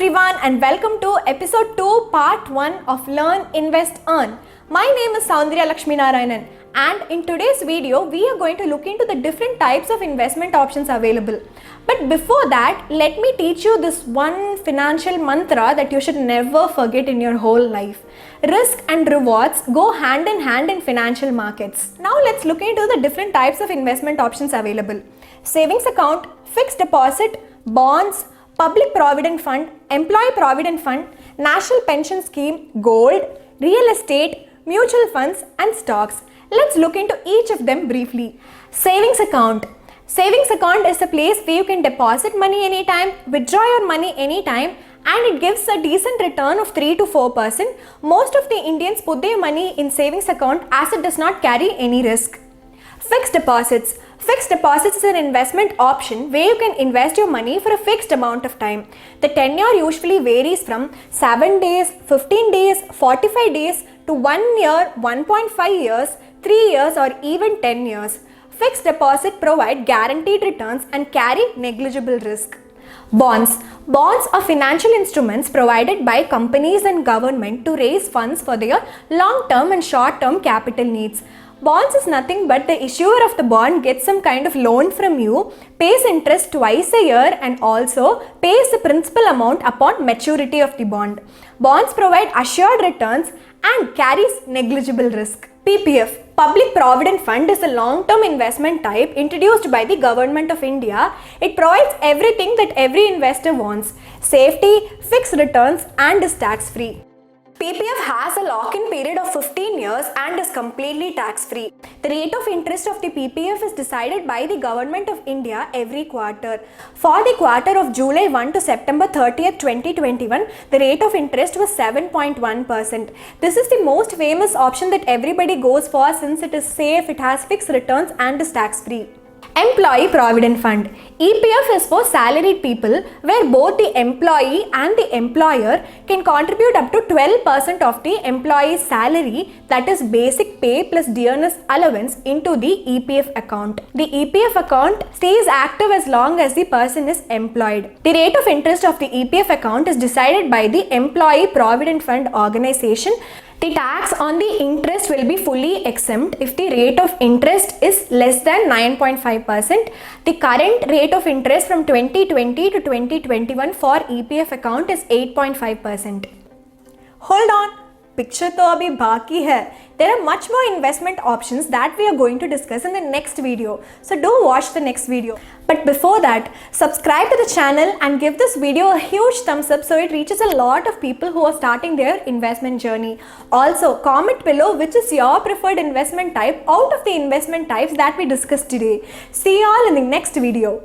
everyone and welcome to episode 2 part 1 of Learn, Invest, Earn. My name is Soundarya Lakshmi Narayanan and in today's video we are going to look into the different types of investment options available. But before that, let me teach you this one financial mantra that you should never forget in your whole life. Risk and rewards go hand in hand in financial markets. Now let's look into the different types of investment options available. Savings account, fixed deposit, bonds, Public Provident Fund, Employee Provident Fund, National Pension Scheme, Gold, Real Estate, Mutual Funds and Stocks. Let's look into each of them briefly. Savings account. Savings account is a place where you can deposit money anytime, withdraw your money anytime, and it gives a decent return of 3 to 4%. Most of the Indians put their money in savings account as it does not carry any risk. Fixed deposits. Fixed deposits is an investment option where you can invest your money for a fixed amount of time. The tenure usually varies from 7 days, 15 days, 45 days to 1 year, 1.5 years, 3 years or even 10 years. Fixed deposits provide guaranteed returns and carry negligible risk. Bonds. Bonds are financial instruments provided by companies and government to raise funds for their long-term and short-term capital needs. Bonds is nothing but the issuer of the bond gets some kind of loan from you, pays interest twice a year and also pays the principal amount upon maturity of the bond. Bonds provide assured returns and carries negligible risk. PPF, Public Provident Fund, is a long-term investment type introduced by the Government of India. It provides everything that every investor wants: safety, fixed returns and is tax-free. PPF has a lock-in period of 15 years and is completely tax-free. The rate of interest of the PPF is decided by the Government of India every quarter. For the quarter of July 1 to September 30th, 2021, the rate of interest was 7.1%. This is the most famous option that everybody goes for since it is safe, it has fixed returns and is tax-free. Employee Provident Fund. EPF is for salaried people where both the employee and the employer can contribute up to 12% of the employee's salary, that is basic pay plus dearness allowance, into the EPF account. The EPF account stays active as long as the person is employed. The rate of interest of the EPF account is decided by the Employee Provident Fund organization. The tax on the interest will be fully exempt if the rate of interest is less than 9.5%. The current rate of interest from 2020 to 2021 for EPF account is 8.5%. Hold on, picture to abhi baki hai. There are much more investment options that we are going to discuss in the next video. So do watch the next video. But before that, subscribe to the channel and give this video a huge thumbs up so it reaches a lot of people who are starting their investment journey. Also, comment below which is your preferred investment type out of the investment types that we discussed today. See you all in the next video.